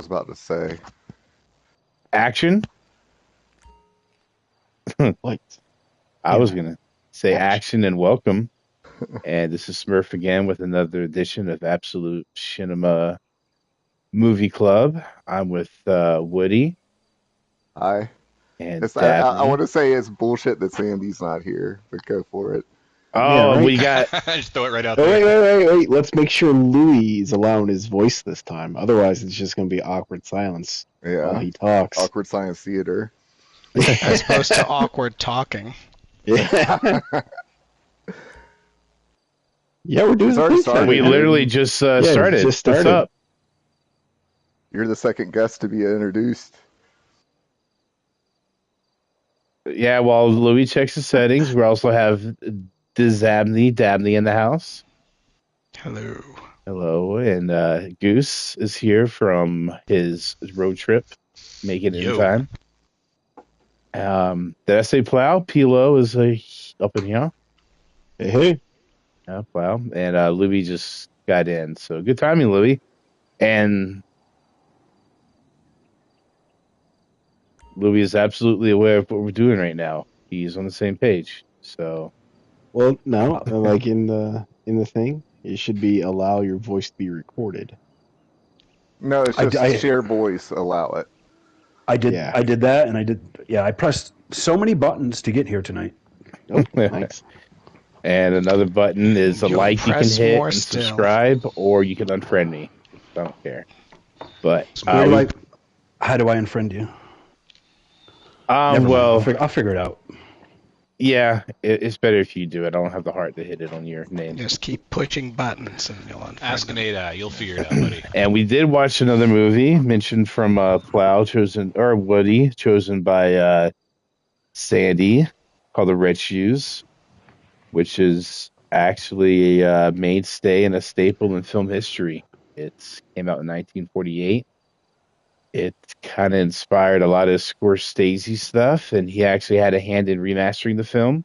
was about to say. Action. What? I Yeah. was gonna say Action. action and welcome. And this is Smurf again with another edition of Absolute Shenema Movie Club. I'm with Woody I and it's I Dabney. want to say it's bullshit that Sandy's not here, but go for it. Yeah, Oh, right. we got Just throw it right out Oh, there. wait. Let's make sure Louis is allowing his voice this time. Otherwise, it's just going to be awkward silence while Yeah, he talks. awkward science theater. As opposed to awkward talking. Yeah. Yeah, we're doing It's the already thing started, thing. we dude. literally just started. just What's started. up? You're the second guest to be introduced. Yeah, while Louis checks the settings, we also have Dabney in the house. Hello. Hello, and Goose is here from his road trip, making it in Yo. time. Did I say Plow? Pilo is up in here. Hey. Yeah, Plow. And Louis just got in. So good timing, Louis. And Louis is absolutely aware of what we're doing right now. He's on the same page. So Well, no, like in the thing, it should be allow your voice to be recorded. No, it's I- just I- share voice. Allow it. I did. Yeah. I did that, and I did. Yeah, I pressed so many buttons to get here tonight. Oh, nice. and another button is a You'll like you can press hit more and still. subscribe, or you can unfriend me. I don't care. But How do I unfriend you? Never mind. well, I'll figure it out. yeah, it's better if you do it. I don't have the heart to hit it on your name. Just keep pushing buttons and you'll unfriend Ask them. Nada, you'll figure it out, buddy. And we did watch another movie mentioned from Plow, Woody, chosen by Sandy, called The Red Shoes, which is actually a mainstay and a staple in film history. It came out in 1948. It kind of inspired a lot of Scorsese stuff, and he actually had a hand in remastering the film.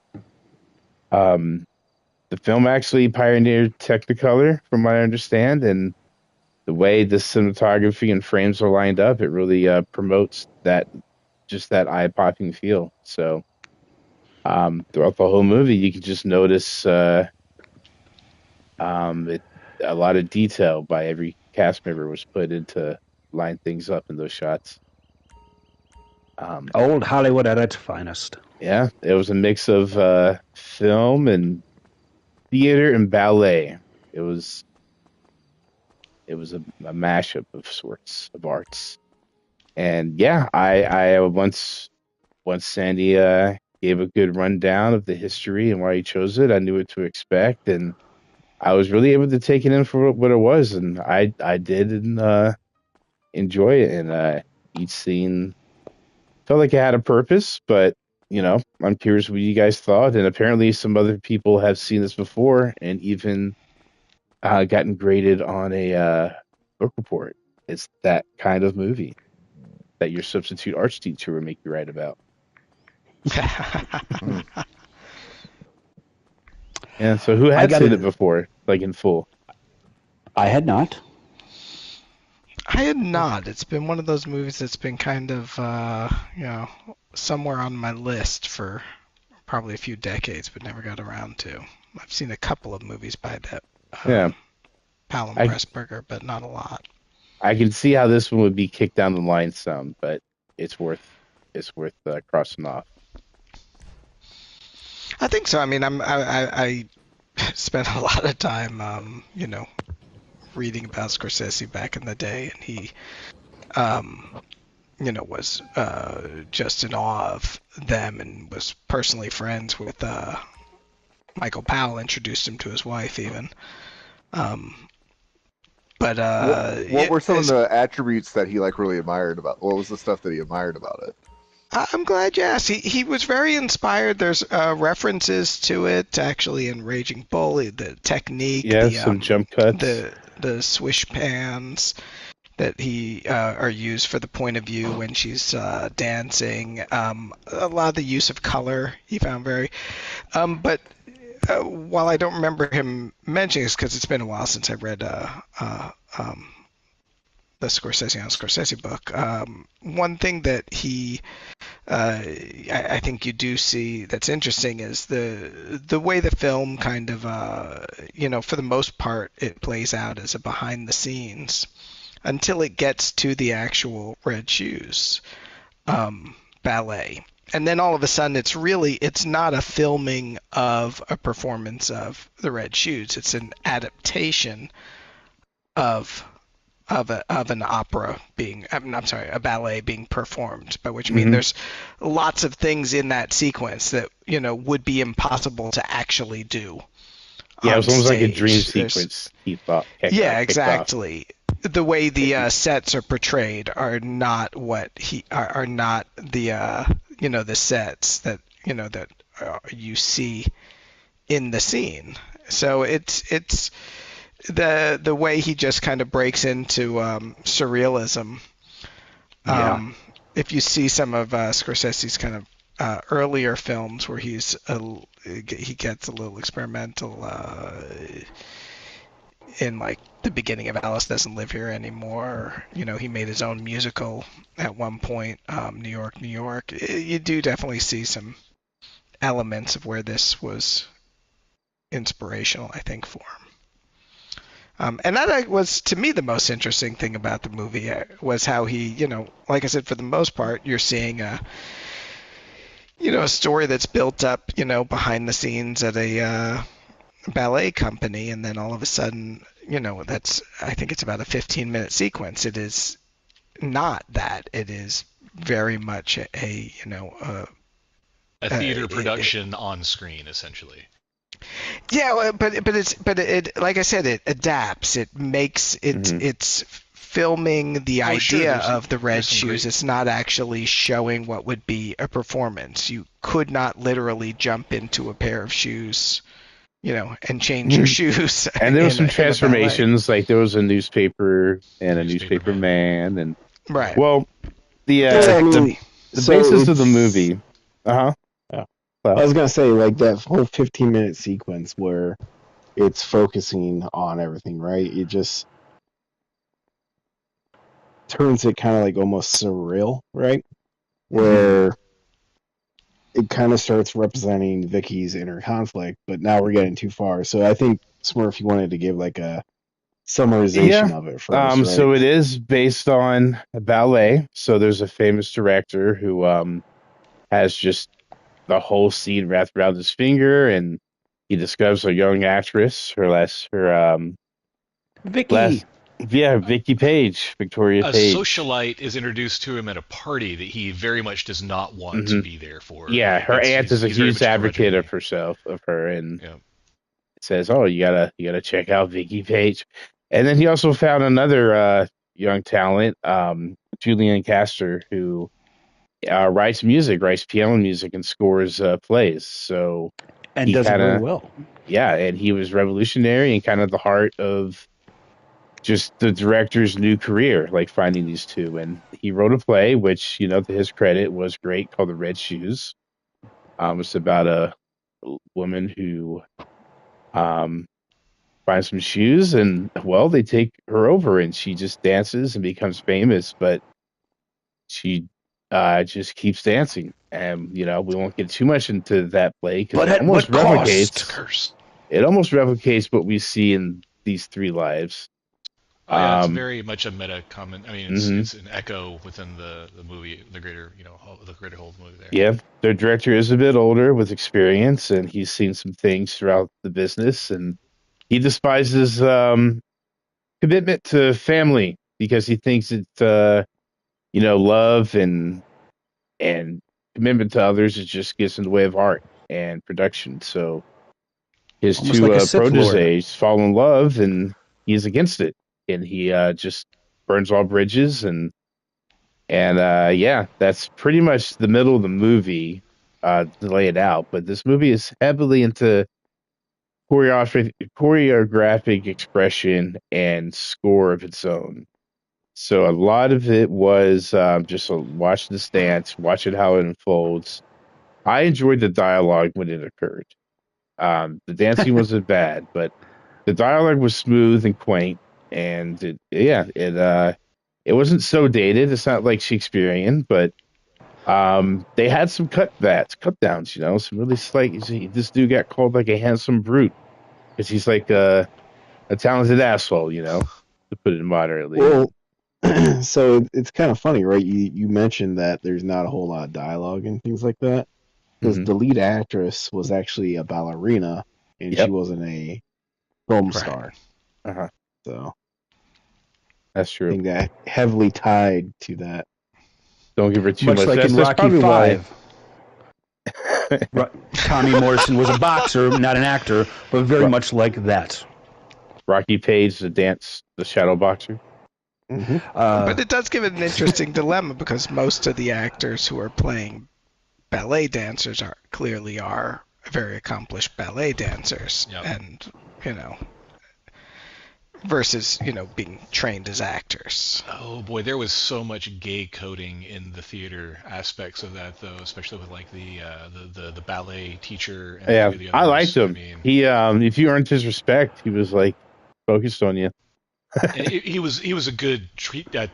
The film actually pioneered Technicolor, from what I understand, and the way the cinematography and frames are lined up, it really promotes that eye-popping feel. So throughout the whole movie, you can just notice a lot of detail by every cast member was put into line things up in those shots. Old Hollywood at its finest. Yeah, it was a mix of film and theater and ballet. It was a mashup of sorts of arts. And yeah, I once Sandy gave a good rundown of the history and why he chose it, I knew what to expect, and I was really able to take it in for what it was, and I did enjoy it. And each scene felt like it had a purpose, but I'm curious what you guys thought. And apparently, some other people have seen this before and even gotten graded on a book report. It's that kind of movie that your substitute arts teacher would make you write about. Yeah. So who had got seen it. it before, like in full? I had not. I had not. It's been one of those movies that's been kind of, somewhere on my list for probably a few decades, but never got around to. I've seen a couple of movies by that Yeah. Palin I- Pressburger, but not a lot. I can see how this one would be kicked down the line some, but it's worth crossing off. I think so. I mean, I spent a lot of time, reading about Scorsese back in the day, and he, was just in awe of them and was personally friends with Michael Powell, introduced him to his wife even. But What were some of the attributes that he really admired about? What was the stuff that he admired about it? I'm glad you asked. He was very inspired. There's references to it actually in Raging Bull, the technique, Yeah, some jump cuts. the swish pans that he are used for the point of view when she's dancing. A lot of the use of color he found very. But while I don't remember him mentioning this because it's been a while since I read the Scorsese on Scorsese book. One thing that I think you do see that's interesting is the way the film kind of, for the most part, it plays out as a behind the scenes until it gets to the actual Red Shoes ballet. And then all of a sudden, it's not a filming of a performance of the Red Shoes. It's an adaptation of an opera being, I'm sorry, a ballet being performed, by which I mean there's lots of things in that sequence that, would be impossible to actually do. Yeah, it was almost like a dream There's- sequence. He thought. Yeah, kicked off. exactly. The way the sets are portrayed are not what are not the the sets that that you see in the scene. So it's the way he just kind of breaks into surrealism. If you see some of Scorsese's kind of earlier films where he gets a little experimental in like the beginning of Alice Doesn't Live Here Anymore. He made his own musical at one point, New York, New York. You do definitely see some elements of where this was inspirational, I think, for him. And that was, to me, the most interesting thing about the movie was how he, like I said, for the most part, you're seeing a story that's built up, behind the scenes at a ballet company, and then all of a sudden, I think it's about a 15-minute sequence. It is not that. It is very much a theater production on screen, essentially. Yeah, but it like I said, it adapts. It makes it it's filming the idea of the Red Shoes. It's not actually showing what would be a performance. You could not literally jump into a pair of shoes, and change your shoes. And there were some transformations, like there was a newspaper and a newspaper man, and right. Well, the so basis of the movie. Yeah. I was gonna say, like, that whole 15-minute sequence where it's focusing on everything, right? It just turns it kind of like almost surreal, right? Where it kind of starts representing Vicky's inner conflict, but now we're getting too far. So I think, Smurf, you wanted to give like a summarization of it first, right? So it is based on a ballet. So there's a famous director who has just the whole scene wrapped around his finger, and he discovers a young actress, Vicky. Vicky Page, Victoria A Page. socialite is introduced to him at a party that he very much does not want to be there for. Yeah, her aunt is a huge advocate of her, and says, "Oh, you gotta check out Vicky Page." And then he also found another young talent, Julian Castor, who writes piano music, and scores plays. So And does it very well. Yeah, and he was revolutionary and kind of the heart of just the director's new career, like finding these two. And he wrote a play, which, to his credit, was great, called The Red Shoes. It's about a woman who finds some shoes, and, well, they take her over, and she just dances and becomes famous, but she just keeps dancing. And, we won't get too much into that play, because it almost replicates what we see in these three lives. It's very much a meta comment. I mean, it's an echo within the movie, the greater whole of the movie there. Yeah, their director is a bit older with experience, and he's seen some things throughout the business, and he despises commitment to family because he thinks it's love and commitment to others, it just gets in the way of art and production. So his Almost two like a Sith proteges fall in love, and he's against it, and he just burns all bridges, and that's pretty much the middle of the movie to lay it out. But this movie is heavily into choreographic expression and score of its own. So a lot of it was just watch this dance, watch it how it unfolds. I enjoyed the dialogue when it occurred. The dancing wasn't bad, but the dialogue was smooth and quaint, and it It wasn't so dated. It's not like Shakespearean, but they had some cut downs, some really slight. This dude got called like a handsome brute because he's like a talented asshole, to put it moderately. Well, so it's kind of funny, right? You mentioned that there's not a whole lot of dialogue and things like that because the lead actress was actually a ballerina and she Yep. wasn't a film Right. star. Uh-huh. So That's I true. think that heavily tied to that. Don't give her too Much much. like That's, in that's Rocky probably why. Tommy Morrison was a boxer, not an actor, but very much like that. Rocky Page, the shadow boxer. Mm-hmm. But it does give it an interesting dilemma because most of the actors who are playing ballet dancers clearly are very accomplished ballet dancers, Yep. and versus being trained as actors. Oh boy, there was so much gay coding in the theater aspects of that, though, especially with like the ballet teacher and a Yeah, few of the I others. liked him. I mean, He if you earned his respect, he was like focused on you. and he was a good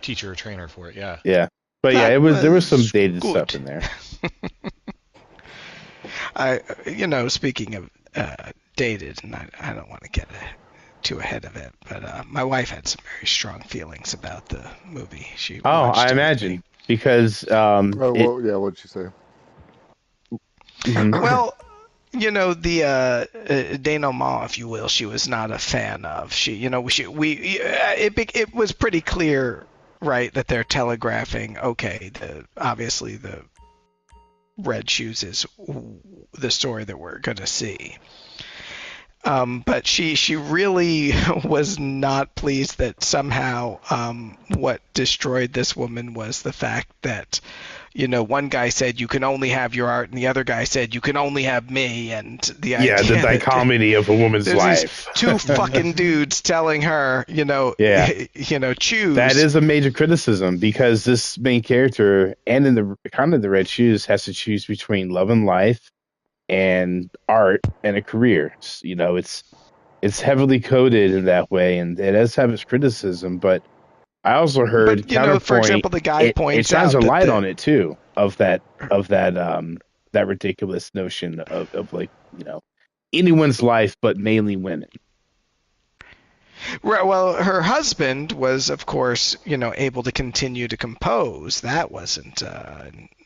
teacher or trainer for it. Yeah. Yeah, but yeah, there was some dated good. stuff in there. Speaking of dated, and I don't want to get too ahead of it, but my wife had some very strong feelings about the movie. She watched I it with imagine me. because what'd you say? Well, the denouement, if you will, she was not a fan of. It was pretty clear, right, that they're telegraphing. Okay, obviously the Red Shoes is the story that we're gonna see. But she really was not pleased that somehow what destroyed this woman was the fact that one guy said you can only have your art and the other guy said you can only have me, and the idea the dichotomy of a woman's there's life. These two fucking dudes telling her, choose. That is a major criticism because this main character and in the Red Shoes has to choose between love and life and art and a career. It's heavily coded in that way, and it does have its criticism. But I also heard counterpoint. For example, the guy points it shines out a light on it too of that that ridiculous notion of like anyone's life, but mainly women. Right, well, her husband was, of course, able to continue to compose. That wasn't.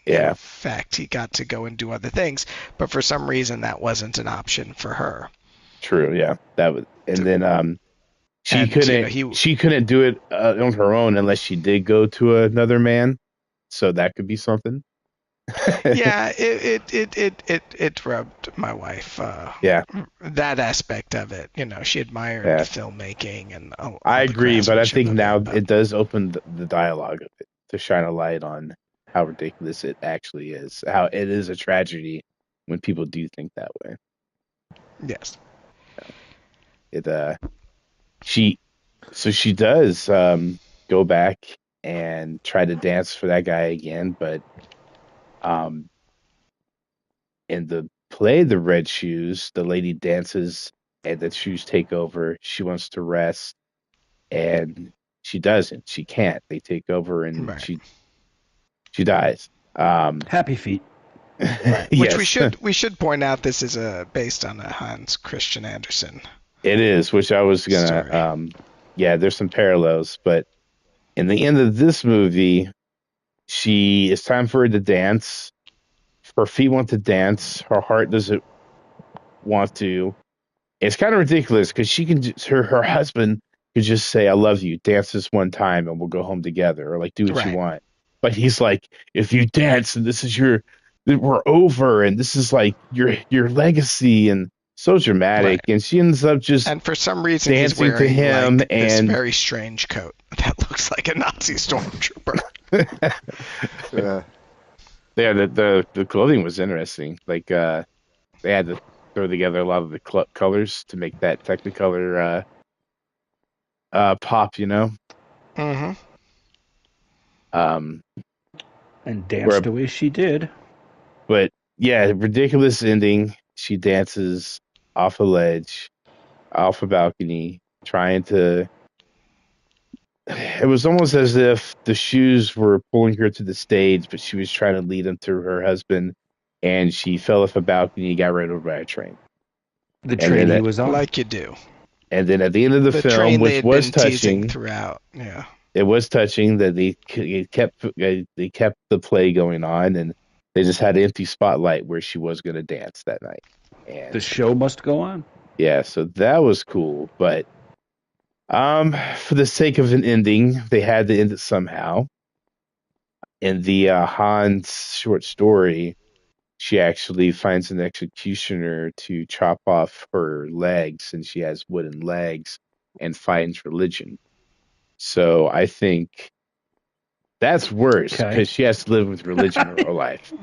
In fact, he got to go and do other things, but for some reason, that wasn't an option for her. True. Yeah, that was, and then she couldn't do it on her own unless she did go to another man. So that could be something. Yeah, it rubbed my wife. That aspect of it, she admired filmmaking and. I agree, but I think now it does open the dialogue of it to shine a light on how ridiculous it actually is. How it is a tragedy when people do think that way. Yes. She does go back and try to dance for that guy again, but in the play The Red Shoes, the lady dances and the shoes take over. She wants to rest and she doesn't. She can't. They take over and she dies. Happy Feet. Right. Which we should point out this is based on a Hans Christian Andersen. It is, which I was gonna there's some parallels, but in the end of this movie, it's time for her to dance. Her feet want to dance. Her heart doesn't want to. It's kind of ridiculous because she can. Her husband could just say, "I love you." Dance this one time, and we'll go home together, or like do what you want. But he's like, "If you dance, and this is we're over, and this is like your legacy." And so dramatic, and she ends up just and for some reason dancing he's wearing to him like this and very strange coat that looks like a Nazi stormtrooper. Yeah, the clothing was interesting. Like they had to throw together a lot of the colors to make that Technicolor pop, Mm-hmm. And danced the way she did. But yeah, ridiculous ending. She dances off a ledge, off a balcony, trying to it was almost as if the shoes were pulling her to the stage, but she was trying to lead them to her husband, and she fell off a balcony and got ran over by a train. The And train then, he was on. Like you do. and then at the end of the film, train they which had was been teasing touching, throughout. Yeah. it was touching that they kept the play going on, and they just had an empty spotlight where she was going to dance that night. And The show must go on. yeah, so that was cool. But for the sake of an ending, they had to end it somehow. In the Hans short story, she actually finds an executioner to chop off her legs, and she has wooden legs, and finds religion. So I think that's worse Okay. because she has to live with religion her whole life.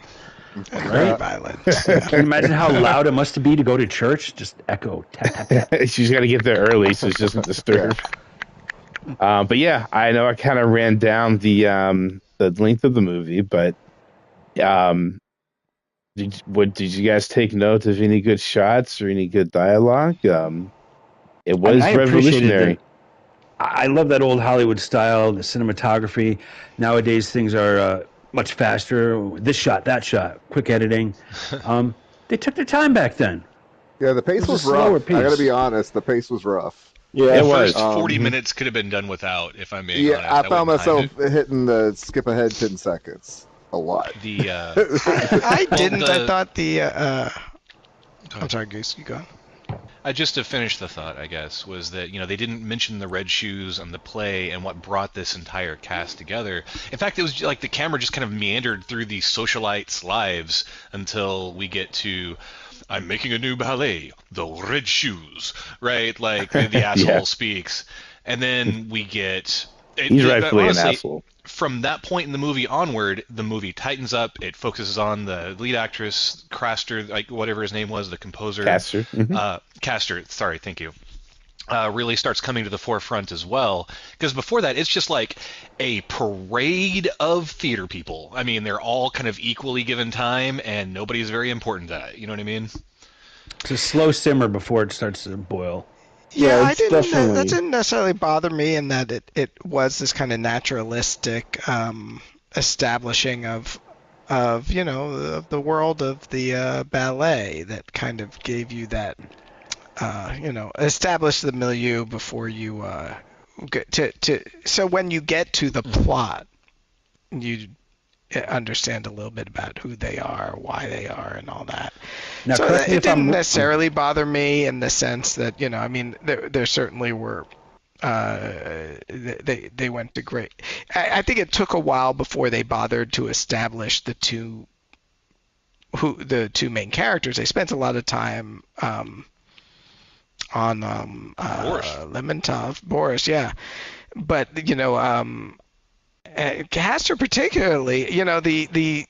Very Right. violent. Can you imagine how loud it must be to go to church? Just echo. Tap, tap, tap. She's got to get there early so she doesn't disturb. But yeah, I know I kind of ran down the length of the movie, but did you guys take note of any good shots or any good dialogue? It was I appreciated revolutionary. I love that old Hollywood style, the cinematography. Nowadays, things are much faster. This shot, that shot, quick editing. They took their time back then. Yeah, the pace It was was a slower rough. I gotta pace. be honest, the pace was rough. Yeah, It The was. first 40 minutes could have been done without, if I'm being Yeah, honest. I found wouldn't mind myself hitting the skip ahead 10 seconds a lot. it. The I didn't. I the- thought the. Go I'm ahead. sorry, Goose. You go. Just to finish the thought, I guess, was that they didn't mention the red shoes and the play and what brought this entire cast together. In fact, it was like the camera just kind of meandered through these socialites' lives until we get to, I'm making a new ballet, the red shoes, right? Like the asshole Yeah. speaks, and then we get. He's rightfully honestly, an asshole. From that point in the movie onward, the movie tightens up. It focuses on the lead actress, Craster, like whatever his name was, the composer. Caster. Mhm. Caster, sorry, thank you. Really starts coming to the forefront as well. Because before that, it's just like a parade of theater people. I mean, they're all kind of equally given time, and nobody's very important to that. You know what I mean? It's a slow simmer before it starts to boil. Yeah, Yeah, I it's didn't. definitely- That didn't necessarily bother me in that it was this kind of naturalistic establishing of the world of the ballet that kind of gave you that establish the milieu before you get to. So when you get to the plot, you understand a little bit about who they are, why they are, and all that. Now, So correct me it if I'm didn't necessarily bother me in the sense that I mean, there certainly were. They went to great. I think it took a while before they bothered to establish the two two main characters. They spent a lot of time on Boris. Lemontov, Boris, yeah. But Castor particularly, the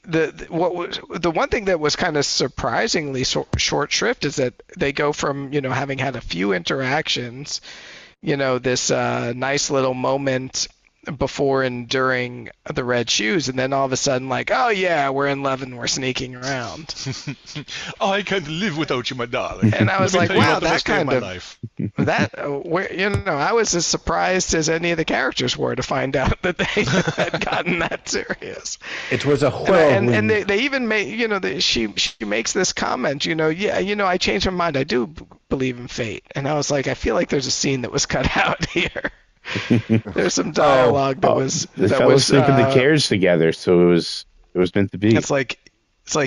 one thing that was kind of surprisingly short shrift is that they go from having had a few interactions, this nice little moment before and during the red shoes, and then all of a sudden like, oh yeah, we're in love and we're sneaking around. I can't live without you, my darling. And I was like, Let me tell you wow, about the that best day kind my of life. I was as surprised as any of the characters were to find out that they had gotten that serious. It was a And whirlwind. they even made, she makes this comment, I changed my mind. I do believe in fate. And I was like, I feel like there's a scene that was cut out here. There's some dialogue that was The that fellas was thinking the carriage together, so it was meant to be. it's like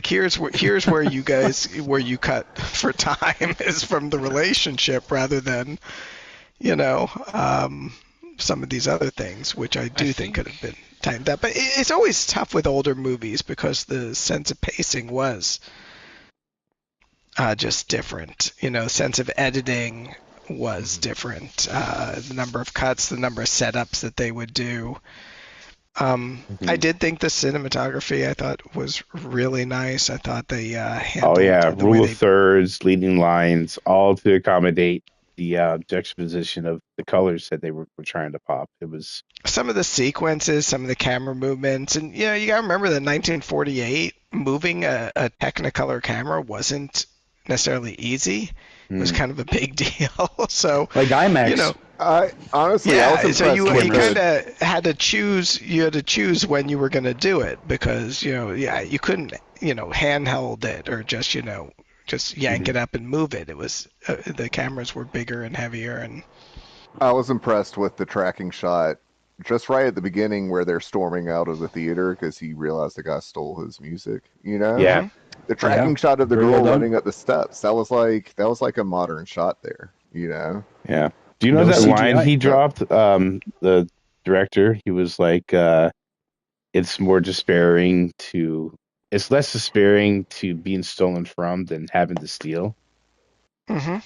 here's where you guys where you cut for time is from the relationship rather than some of these other things, which I do think could have been tightened up. But it's always tough with older movies because the sense of pacing was just different. Sense of editing was different. The number of cuts, the number of setups that they would do. I did think the cinematography I thought was really nice. I thought they handled the way rule of they thirds, leading lines, all to accommodate the juxtaposition of the colors that they were trying to pop. It was some of the sequences, some of the camera movements, and you gotta remember that 1948 moving a Technicolor camera wasn't necessarily easy. It was kind of a big deal. So Like IMAX, I honestly, I was Yeah, so impressed with you Cameras. kind the. of had to choose. You had to choose when you were going to do it because yeah, you couldn't handheld it or just yank Mhm. it up and move it. It was the cameras were bigger and heavier and I was impressed with the tracking shot just right at the beginning where they're storming out of the theater because he realized the guy stole his music. You know, Yeah, hmm the Yeah, tracking shot of the very well girl done. running up the steps. That was like a modern shot there. You know, yeah. Do you know No that line CGI. he that dropped? The director, he was like, it's more despairing to, it's less despairing to being stolen from than having to steal. hmm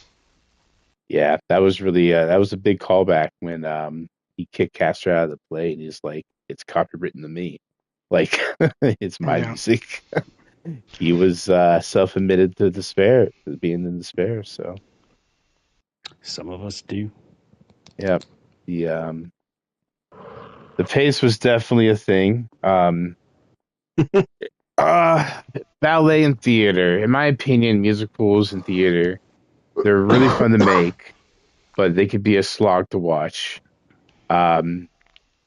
Yeah, that was really that was a big callback when he kicked Castro out of the play and he's like, it's copywritten to me. Like it's my yeah. music. He was self-admitted to despair, to being in despair. So Some of us do. yeah, the the pace was definitely a thing. Uh Ballet and theater. In my opinion, musicals and theater, they're really fun to make, but they could be a slog to watch. Um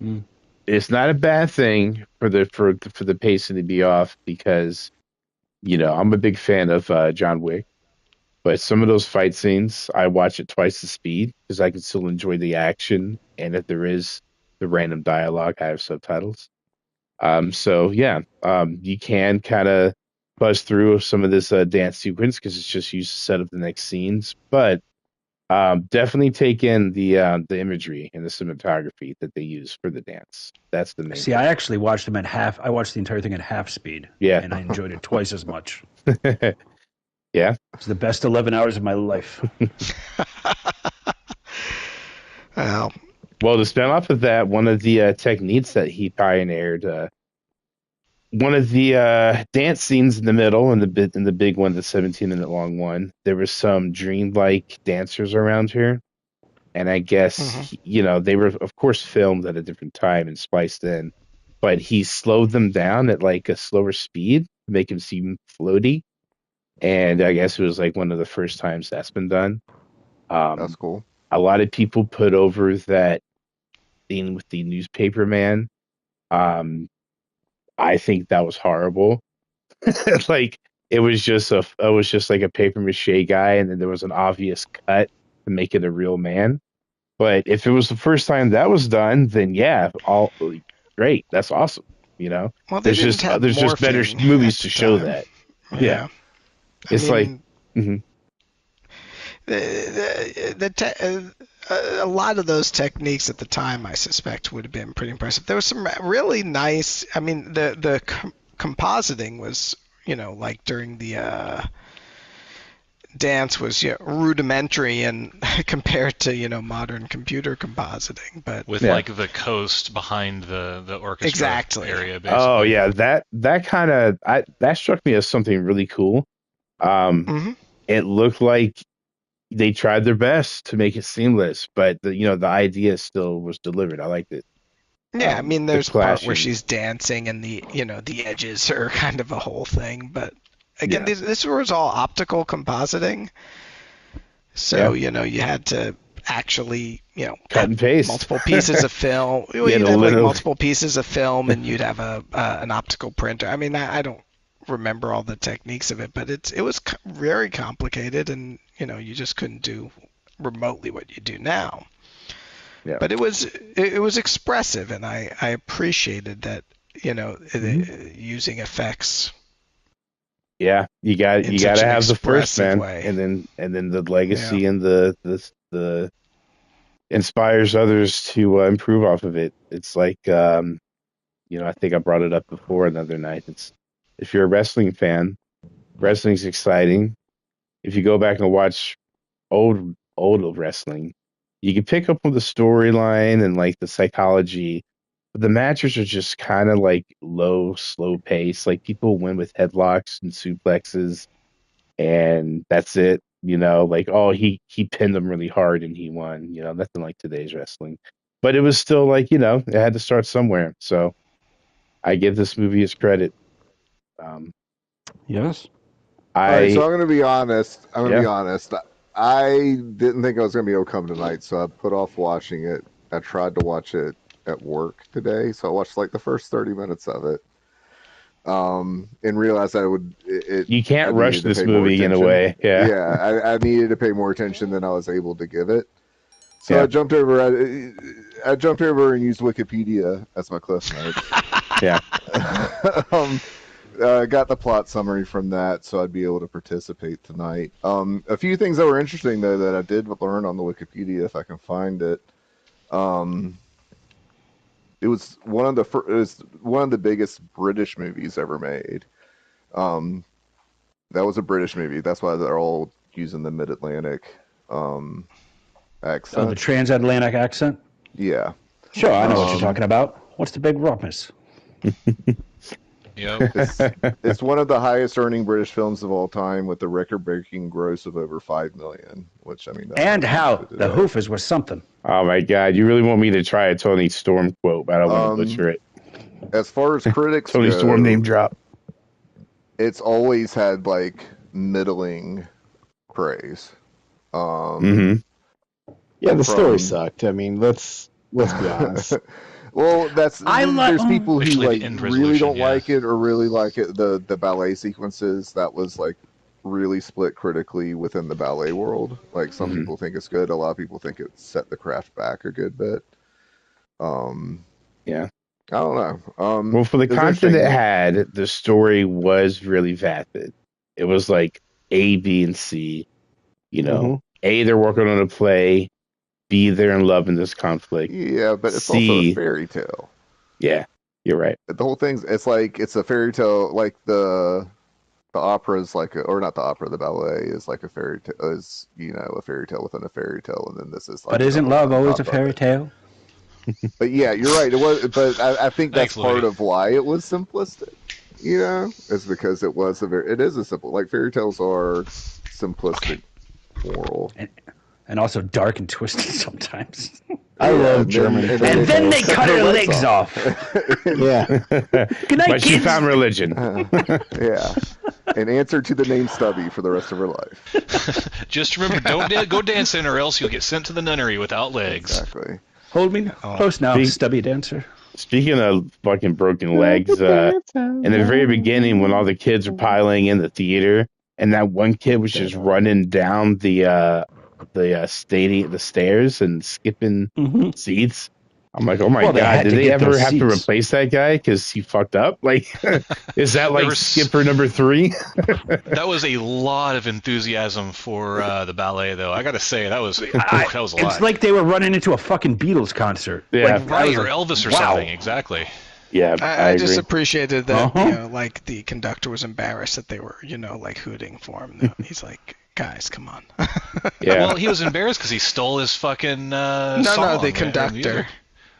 Mm. it's not a bad thing for the pacing to be off because I'm a big fan of John Wick, but some of those fight scenes I watch at twice the speed because I can still enjoy the action, and if there is the random dialogue, I have subtitles. So yeah, you can kind of buzz through some of this dance sequence because it's just used to set up the next scenes, but definitely take in the imagery and the cinematography that they use for the dance. That's the main See, I thing. actually watched them at half. I watched the entire thing at half speed, Yeah. and I enjoyed it twice as much. Yeah. It's the best 11 hours of my life. Well, Well, to spin off of that, one of the techniques that he pioneered, one of the dance scenes in the middle, and the big one, the 17-minute long one, there was some dreamlike dancers around here, and I guess hmm they were of course filmed at a different time and spliced in, but he slowed them down at like a slower speed to make him seem floaty, and I guess it was like one of the first times that's been done. that's Um, cool. a lot of people put over that scene with the newspaper man. Um, I think that was horrible. Like it was just like a paper mache guy, and then there was an obvious cut to make it a real man. But if it was the first time that was done, then yeah, all like, great. That's awesome. You know, well, they there's didn't just have there's just better morphing movies at to the show time. that. Yeah, Yeah, I it's like mean, mhm. a lot of those techniques at the time, I suspect, would have been pretty impressive. There was some really nice. I mean, the compositing was, like during the dance was rudimentary and compared to modern computer compositing, but with Yeah. like the coast behind the orchestra exactly. area, Oh basically. yeah, that kind of that struck me as something really cool. Um, hmm it looked like they tried their best to make it seamless, but the idea still was delivered. I liked it. Yeah, I mean, The there's a part where clashing, she's dancing and the edges are kind of a whole thing, but again, yeah, this was all optical compositing. yeah, So, you had to actually, cut have and paste. multiple pieces of film. Well, Yeah, you'd to have like literally, multiple pieces of film and you'd have an optical printer. I mean, I don't remember all the techniques of it, but it was very complicated and, you just couldn't do remotely what you do now. yeah, But it was expressive and I appreciated that, mhm. using effects Yeah. in You got such to an have the first expressive man, way. and then the Yeah. legacy and the inspires others to improve off of it. It's like I think I brought it up before another night. It's if you're a wrestling fan, wrestling's exciting. If you go back and watch old wrestling, you can pick up on the storyline and like the psychology. But the matches are just kind of like low, slow pace. Like people win with headlocks and suplexes, and that's it. Like oh he pinned them really hard and he won. Nothing like today's wrestling. But it was still like it had to start somewhere. So I give this movie its credit. Um, Yes. All right, so I I'm gonna be honest. I'm gonna be yeah honest. I didn't think I was going to be able to come tonight, so I put off watching it. I tried to watch it at work today, so I watched like the first 30 minutes of it. And realized I would. You I can't rush needed to this pay more movie in a attention. way. Yeah. Yeah, I needed to pay more attention than I was able to give it. So Yeah. I jumped over. I jumped over and used Wikipedia as my cliff notes. Yeah. Got the plot summary from that, so I'd be able to participate tonight. A few things that were interesting though that I did learn on the Wikipedia, if I can find it. It was one of the biggest British movies ever made. That was a British movie. That's why they're all using the Mid-Atlantic accent. Oh, the transatlantic accent? Yeah. Sure, I know what you're talking about. What's the big rumpus? Yep. It's one of the highest earning British films of all time with a record-breaking gross of over 5 million, which I mean. And how the hoofers were something. Oh my God! You really want me to try a Tony Storm quote, but I don't want to butcher it. As far as critics Tony go, Storm name drop. It's always had like middling praise. Mm-hmm. Yeah, the story sucked. I mean, let's be honest. Well, there's people who Especially like the end really resolution, don't yeah. like it or really like it. The ballet sequences that was like really split critically within the ballet world. Like some people think it's good, a lot of people think it set the craft back a good bit. Yeah. I don't know. Well, for the it was content it interesting. had, the story was really vapid. It was like A, B, and C. You know, A, they're working on a play. B, they're in love in this conflict. Yeah, but it's C, also a fairy tale. Yeah, you're right. The whole thing's it's a fairy tale, like the opera is like or not the opera, the ballet is like a fairy tale, is a fairy tale within a fairy tale, and then this is like. But isn't love always a fairy tale? But yeah, you're right. It was, but I think that's Thanks, part Louis. of why it was simplistic. Is because it is a simple, like fairy tales are simplistic moral. And also dark and twisted sometimes. I love German. And then they cut her legs off. Yeah. Good night, But she kids. found religion. Yeah. An answer to the name Stubby for the rest of her life. Just remember, don't go dancing, or else you'll get sent to the nunnery without legs. Exactly. Hold me close now, See- stubby dancer. Speaking of fucking broken legs, in the very beginning, when all the kids are piling in the theater, and that one kid was just running down the stairs and skipping seats. I'm like, oh my Well, they God, had did to they get ever those have to seats. replace that guy because he fucked up? Like, is that like skipper number 3? That was a lot of enthusiasm for the ballet, though. I gotta say, that was a lot. It's like they were running into a fucking Beatles concert. Yeah. Like, Right, was or like, Elvis or wow. something, exactly. Yeah, I just agree. appreciated that, like the conductor was embarrassed that they were, like hooting for him. He's like, guys, come on. Yeah. Well, he was embarrassed because he stole his fucking No, song, the and conductor.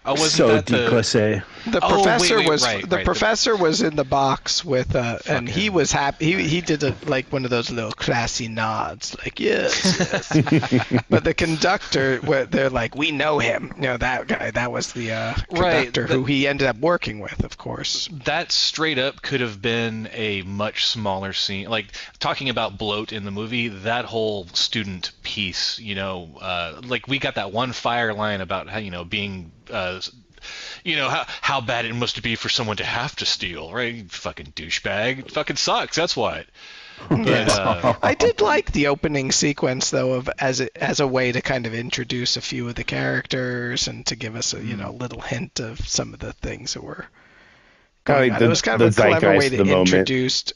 Oh, wasn't So that the... déclassé. The Oh, professor wait, was right, the right. professor was in the box with and he him. was happy. He did like one of those little classy nods, like yes. But the conductor, they're like, we know him. That guy. That was the conductor who he ended up working with, of course. That straight up could have been a much smaller scene. Like, talking about bloat in the movie, that whole student piece, like we got that one fire line about how, being, how bad it must be for someone to have to steal, right? You fucking douchebag. It fucking sucks, that's what. But, I did like the opening sequence though, as a way to kind of introduce a few of the characters and to give us a little hint of some of the things that were going on. It was kind of a clever way to introduce.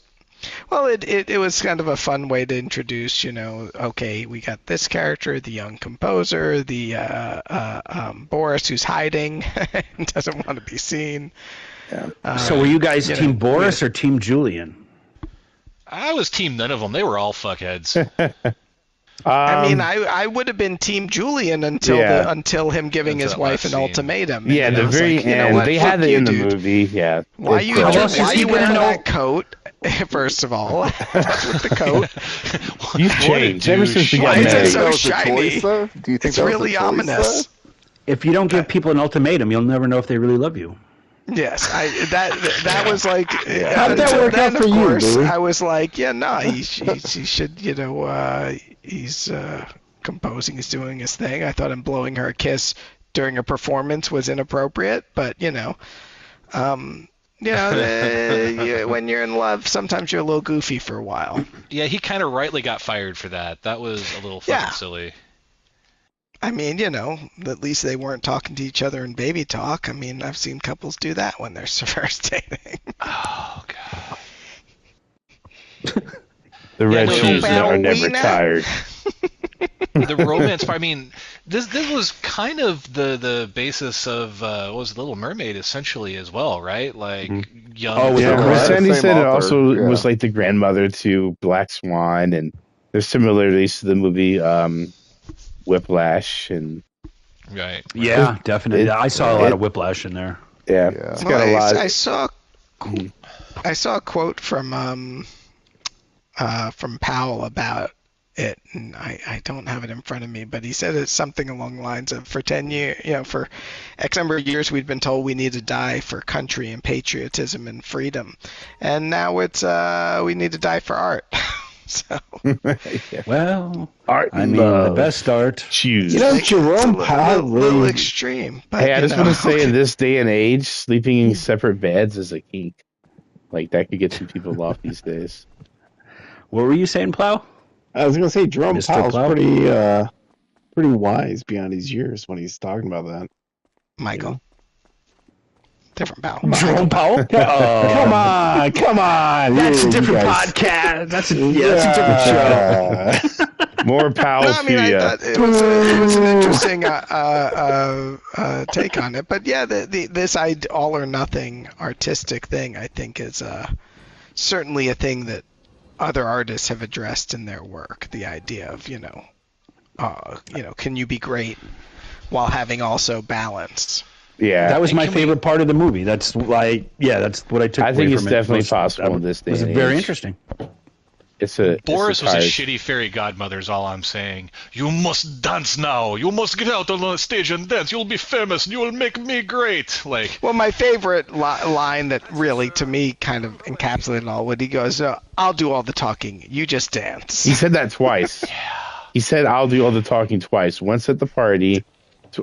Well, it was kind of a fun way to introduce, okay, we got this character, the young composer, the Boris who's hiding and doesn't want to be seen. Yeah. So were you guys Team Boris or Team Julian? I was team none of them. They were all fuckheads. I mean, I would have been Team Julian until him giving his wife an ultimatum. Yeah, the very end. They had it in the movie. Yeah. Why you wearing that coat? First of all, with the coat. You've changed ever since you got Why is it married. so that was a shiny? choice, though? Do you think It's that was a really choice, ominous. though? If you don't give people an ultimatum, you'll never know if they really love you. Yes, that was like. How did that work out for you, course, dude? I was like, yeah, no, he should, he's composing, he's doing his thing. I thought him blowing her a kiss during a performance was inappropriate, but when you're in love, sometimes you're a little goofy for a while. Yeah, he kind of rightly got fired for that. That was a little fucking silly. I mean, at least they weren't talking to each other in baby talk. I mean, I've seen couples do that when they're first dating. Oh, God. The red shoes are never tired. The romance part, I mean, this was kind of the basis of what was Little Mermaid essentially as well, right? Like young. Oh, yeah, Sandy said it author, also yeah. was like the grandmother to Black Swan, and there's similarities to the movie Whiplash, and Right. Yeah, definitely. I saw a lot of Whiplash in there. Yeah, Yeah. it's got a lot. I saw a quote from Powell about it, and I don't have it in front of me, but he said it's something along the lines of, for 10 years, for X number of years, we'd been told we need to die for country and patriotism and freedom, and now it's we need to die for art. So, Yeah. Well, Art I and mean, love. the best art. Choose. Jerome Powell a little really. extreme. But, Hey, I just want to say, in this day and age, sleeping in separate beds is a kink. Like, that could get some people off these days. What were you saying, Plow? I was gonna say Jerome Mr. Powell's Plow? pretty wise beyond his years when he's talking about that. Michael. Different Powell. Jerome Powell? Come on! That's You a different guys. podcast. That's a different show. More power No, I mean, to I you. thought it was an interesting take on it. But yeah, this all or nothing artistic thing, I think, is certainly a thing that other artists have addressed in their work. The idea of can you be great while having also balance? Yeah, That was my favorite part of the movie. That's why, that's what I took I away think it's from it. definitely Most- possible that in this day was and very age. interesting. Boris was a tired. shitty fairy godmother, is all I'm saying. You must dance now. You must get out on the stage and dance. You'll be famous. You will make me great. Like, Well, my favorite line that really, to me, kind of encapsulated all what he goes, "I'll do all the talking. You just dance." He said that twice. He said, "I'll do all the talking" twice. Once at the party,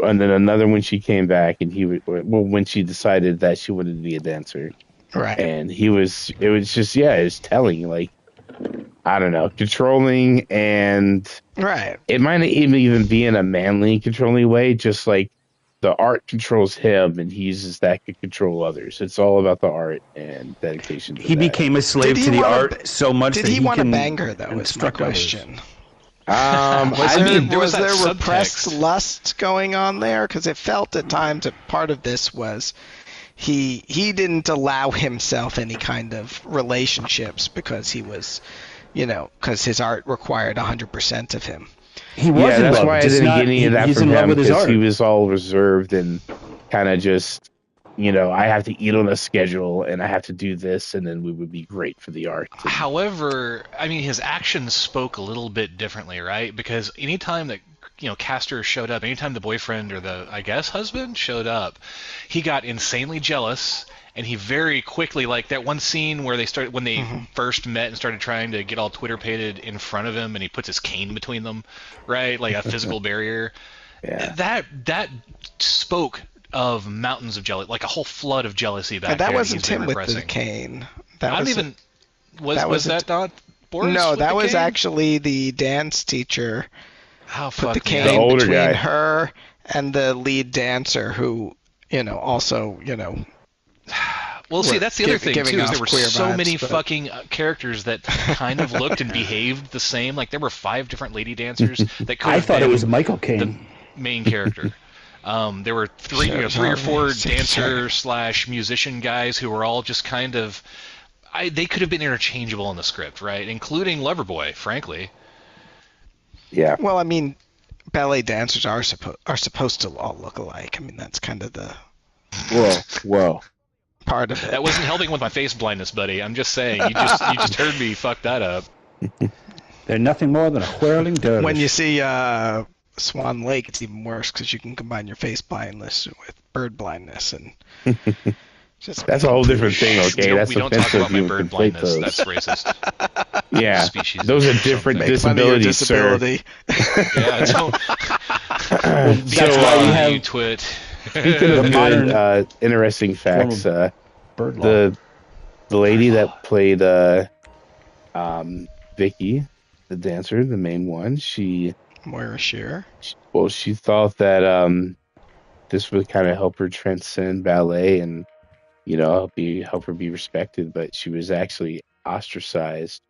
and then another when she came back, and when she decided that she wanted to be a dancer. Right. And it was telling, like, I don't know, controlling, and Right. it might not even be in a manly controlling way, just like the art controls him and he uses that to control others. It's all about the art and dedication to He that. became a slave Did he to the wanna art so much Did that he want to can bang her, though, is my instruct others. question. Was I there- mean, there was that repressed subtext. lust going on there? Because it felt at times that part of this was he didn't allow himself any kind of relationships because he was, because his art required 100% of him. He was yeah, in that's love. why I just didn't not- get any of that he's from in love him, with his because art. he was all reserved and kind of just, I have to eat on a schedule and I have to do this, and then we would be great for the art. However, I mean, his actions spoke a little bit differently, right? Because anytime that Castor showed up, anytime the boyfriend or the, I guess, husband showed up, he got insanely jealous, and he very quickly, like that one scene where when they first met and started trying to get all Twitter-pated in front of him, and he puts his cane between them, right, like a physical barrier. Yeah. That spoke of mountains of jealousy, like a whole flood of jealousy back And that there. wasn't he's been him with the repressing. cane. I don't even. Was that not Boris? No, with that the was cane? actually the dance teacher. How Put the fuck me The cane older between guy. her and the lead dancer, who, also, Well, see, that's the other thing giving too. Is off there were queer so vibes, many but- fucking characters that kind of looked and behaved the same. Like there were 5 different lady dancers that could I have thought been it was Michael the Caine. main character. There were three or 4 dancer / musician guys who were all just kind of. They could have been interchangeable in the script, right? Including Loverboy, frankly. Yeah. Well, I mean, ballet dancers are supposed to all look alike. I mean, that's kind of the Whoa. part of it. That wasn't helping with my face blindness, buddy. I'm just saying. You just heard me fuck that up. They're nothing more than a whirling dervish. When you see Swan Lake, it's even worse because you can combine your face blindness with bird blindness, and Just That's a whole different thing, okay? We That's don't talk offensive. about my You bird conflate blindness. those. That's racist. Yeah, Species those are or different something. make fun of your disabilities, sir. disability. Yeah, don't. That's why we have you twit. Speaking the of modern good, interesting form facts, of bird law. the lady that played Vicky, the dancer, the main one, Moira Shearer. she thought that this would kind of help her transcend ballet and help her be respected, but she was actually ostracized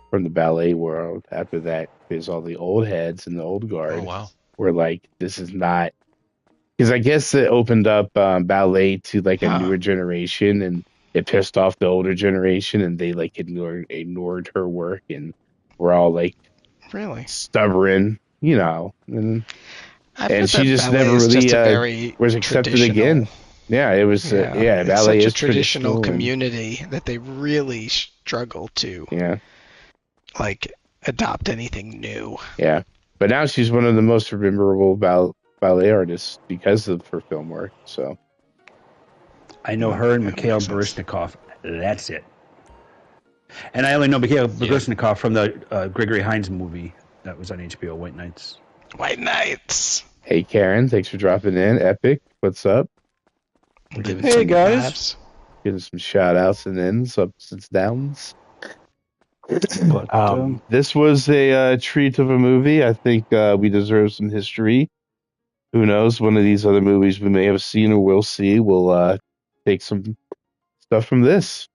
from the ballet world after that because all the old heads and the old Oh guard wow. were like, this is not, because I guess it opened up ballet to like a Huh. newer generation, and it pissed off the older generation, and they like ignored her work, and were all like Really? stubborn, and I've heard she that just ballet never is really just a very was accepted traditional. again. Yeah, it was. Yeah, it's Ballet such a is traditional and, community that they really struggle to yeah, like adopt anything new. yeah. But now she's one of the most memorable ballet artists because of her film work. So I know her and Yeah, Mikhail makes sense. Baryshnikov. That's it. And I only know Mikhail Baryshnikov from the Gregory Hines movie that was on HBO, White Nights. White Knights. hey, Karen, thanks for dropping in. Epic, what's up? Living Hey, some guys. lives. Getting some shout outs and ins, ups and downs. But This was a treat of a movie. I think we deserve some history. Who knows? One of these other movies we may have seen or will see will take some stuff from this.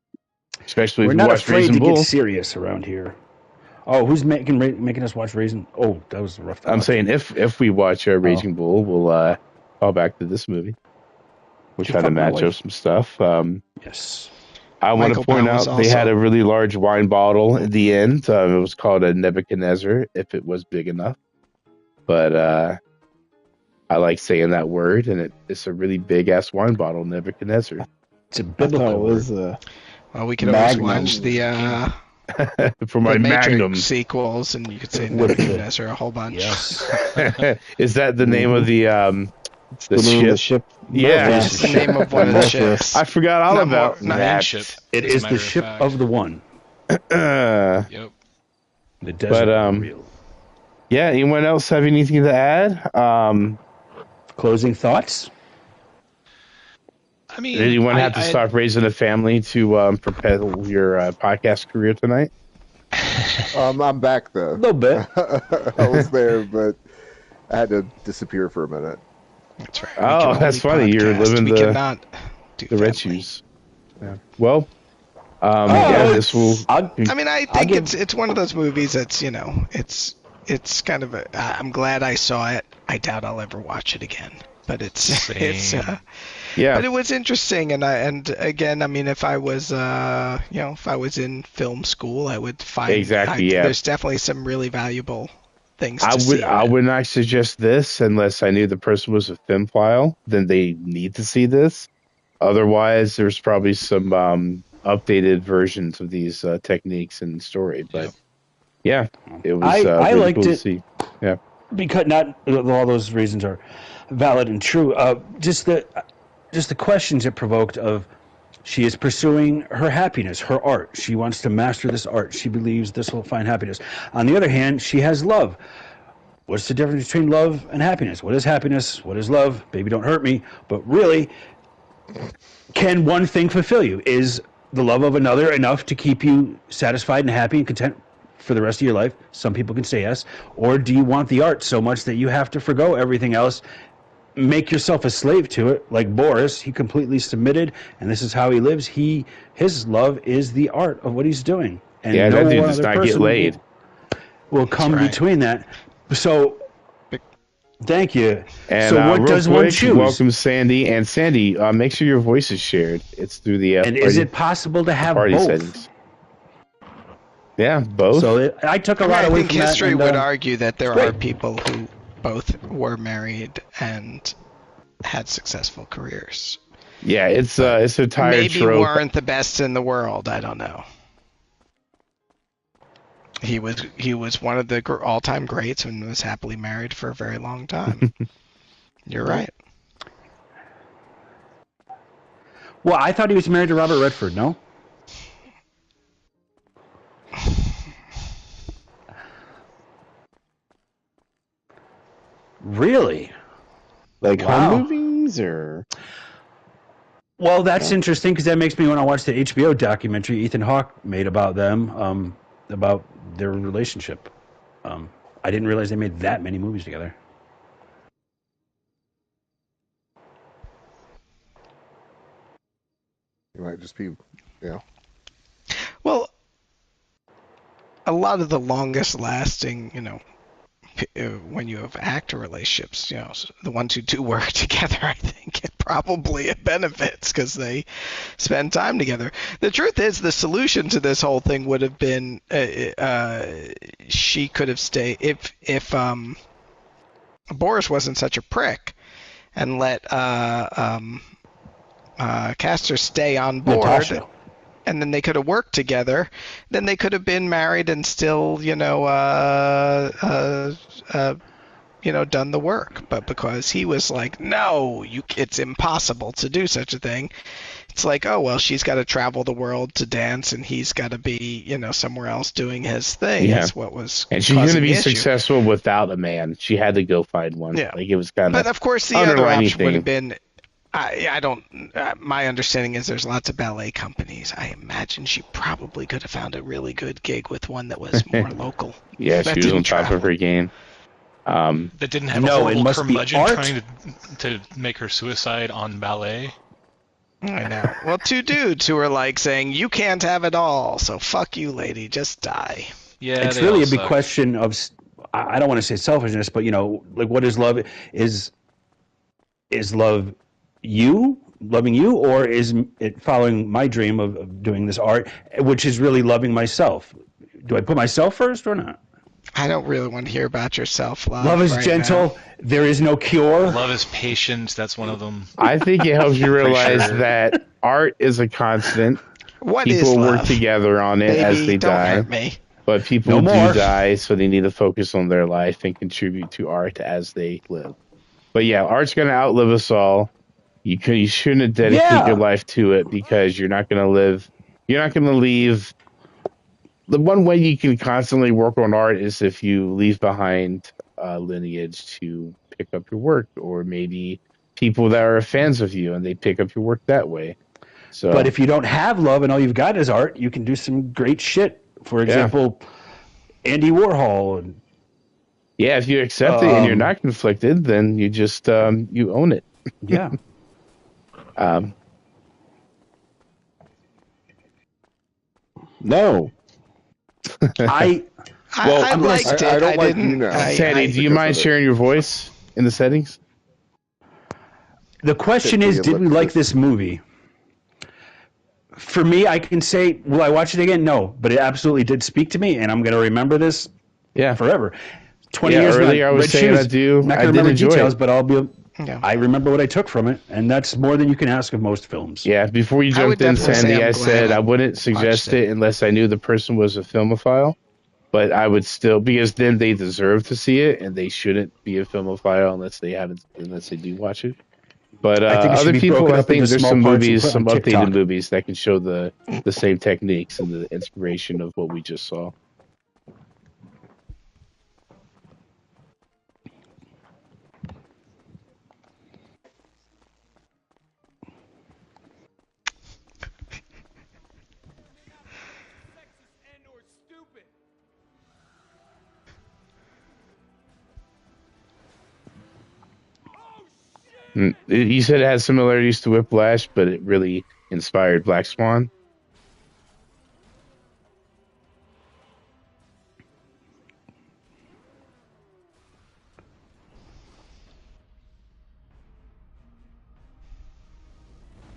Especially we're if you not watch afraid Raging to Bull. get serious around here. Oh, who's making us watch Raisin? Oh, that was a rough thought. I'm saying if we watch Raging Bull, we'll call back to this movie. We'll Did you try to fuck my match up wife? some stuff. Yes. I want Michael to point Bell was out they had also- a really large wine bottle at the end. It was called a Nebuchadnezzar, if it was big enough. But I like saying that word, and it's a really big ass wine bottle, Nebuchadnezzar. It's a I thought biblical it was word. Well, we could always Magnum. watch the For my Matrix Magnum. sequels, and you could say What is it? Nebuchadnezzar a whole bunch. Yes. Is that the name of the The name of the ship? ship. Yeah. That's the name of one of the ships. I forgot all Not about more- not that. ship. It As a is matter the of ship fact. of the one. Yep. The desert of real. Yeah, anyone else have anything to add? Closing thoughts? I mean, Did anyone have to I- stop raising a family to propel your podcast career tonight? I'm back A though. little bit. I was there, but I had to disappear for a minute. That's right. Oh, We can that's only funny. You're podcast. living we the- cannot do The red family. shoes. Yeah. Well, yeah, this will. I'll, I mean, I think give- it's one of those movies that's it's kind of a. I'm glad I saw it. I doubt I'll ever watch it again. But Same. Yeah. but it was interesting, and again, I mean, if I was if I was in film school, I would find Exactly, yeah. There's definitely some really valuable things to I see. would not suggest this unless I knew the person was a femphile. Then they need to see this. Otherwise, there's probably some updated versions of these techniques and story. But yeah, it was. I really liked cool to it. see. Yeah. because not all those reasons are valid and true. Just the questions it provoked of she is pursuing her happiness, her art. She wants to master this art. She believes this will find happiness. On the other hand, she has love. What's the difference between love and happiness? What is happiness? What is love? Baby, don't hurt me. But really, can one thing fulfill you? Is the love of another enough to keep you satisfied and happy and content for the rest of your life? Some people can say yes. Or do you want the art so much that you have to forgo everything else, make yourself a slave to it? Like Boris, he completely submitted, and this is how he lives. His love is the art of what he's doing. And Yeah, that dude one does other not get person laid. will come right. between that. So, thank you. And so what real does quick, one choose? welcome Sandy. And Sandy, make sure your voice is shared. It's through the And is it possible to have party both? settings. Yeah, both. So I took a I mean, lot I away think from that. history and, would argue that there great. are people who both were married and had successful careers. Yeah, it's a tired Maybe trope. weren't the best in the world. I don't know. He was one of the all-time greats and was happily married for a very long time. You're right. Well, I thought he was married to Robert Redford. No. Really? Like home Wow. movies or Well, that's no? interesting because that makes me want to watch the HBO documentary Ethan Hawke made about them, about their relationship. I didn't realize they made that many movies together. You might just be, Well, a lot of the longest lasting, when you have actor relationships, the ones who do work together, I think it probably it benefits because they spend time together. The truth is, the solution to this whole thing would have been she could have stayed if Boris wasn't such a prick and let Castor stay on board. Natasha. And then they could have worked together. Then they could have been married and still, done the work. But because he was like, no, it's impossible to do such a thing. It's like, oh well, she's got to travel the world to dance, and he's got to be, somewhere else doing his thing. Yeah. That's what was. And she's going to be issue. successful without a man. She had to go find one. Yeah. Like it was kind of. But of course, the other option would have been. I don't. My understanding is there's lots of ballet companies. I imagine she probably could have found a really good gig with one that was more local. Yeah, she was on top of her game. That didn't have a horrible curmudgeon trying to make her suicide on ballet. I know. Well, two dudes who are like saying, you can't have it all, so fuck you, lady, just die. Yeah, it's really a big question of, I don't want to say selfishness, but like what is love? Is love you, loving you, or is it following my dream of doing this art, which is really loving myself? Do I put myself first or not? I don't really want to hear about your self-love. Love is right gentle. now. There is no cure. Love is patient. That's one of them. I think it helps you realize that art is a constant. What people is work love? together on it Baby, as they don't die. Hurt me. But people No do more. die, so they need to focus on their life and contribute to art as they live. But yeah, art's going to outlive us all. You shouldn't dedicate your life to it because you're not going to live. You're not going to leave. The one way you can constantly work on art is if you leave behind lineage to pick up your work, or maybe people that are fans of you and they pick up your work that way. So, but if you don't have love and all you've got is art, you can do some great shit. For example, Andy Warhol. And, yeah, if you accept it and you're not conflicted, then you just you own it. Yeah. No. I liked it. I don't like didn't. you now. Sandy, do you mind sharing your voice in the settings? The question is, did we like this movie? For me, I can say, will I watch it again? No, but it absolutely did speak to me, and I'm going to remember this forever. 20 years earlier, I was saying I do. I'm not I going to did remember enjoy details, it. but I remember what I took from it, and that's more than you can ask of most films. Yeah, before you jumped in, Sandy, I said I wouldn't suggest it unless I knew the person was a filmophile. But I would still, because then they deserve to see it, and they shouldn't be a filmophile unless they do watch it. But I think other people, I think there's some movies, some updated TikTok. movies that can show the same techniques and the inspiration of what we just saw. You said it has similarities to Whiplash, but it really inspired Black Swan.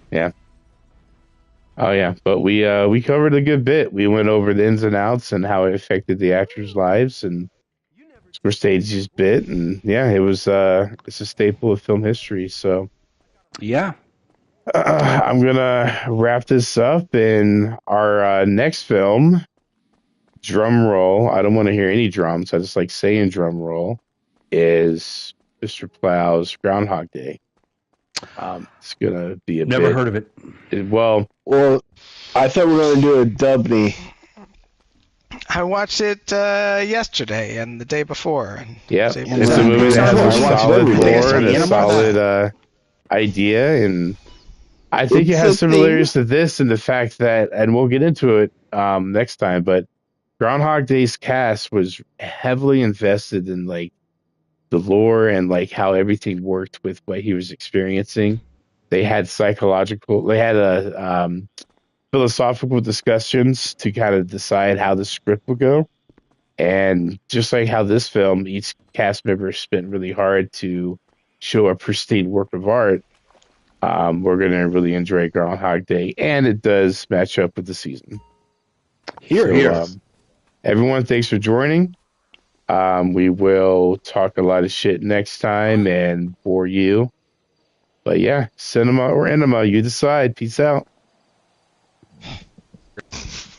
Yeah. Oh yeah, but we covered a good bit. We went over the ins and outs and how it affected the actors' lives and Scorsese's bit, and yeah, it was it's a staple of film history. So yeah, I'm gonna wrap this up in our next film. Drum roll. I don't want to hear any drums. I just like saying drum roll. Is Mr. Plow's Groundhog Day. It's gonna be a Never bit. heard of it. Well, Well, I thought we were going to do a Dubney. I watched it yesterday and the day before. And yeah, was able it's to a movie that start has a I watching watch it. it solid every I day. think I lore saw and a Animals. solid idea, and I think it It's has a similarities thing. to this in the fact that, and we'll get into it next time, but Groundhog Day's cast was heavily invested in like the lore and like how everything worked with what he was experiencing. They had a philosophical discussions to kind of decide how the script would go. And just like how this film, each cast member spent really hard to show a pristine work of art. We're gonna really enjoy Groundhog Day, and it does match up with the season. Here, So, here. everyone, thanks for joining. We will talk a lot of shit next time and bore you. But yeah, cinema or enema, you decide. Peace out.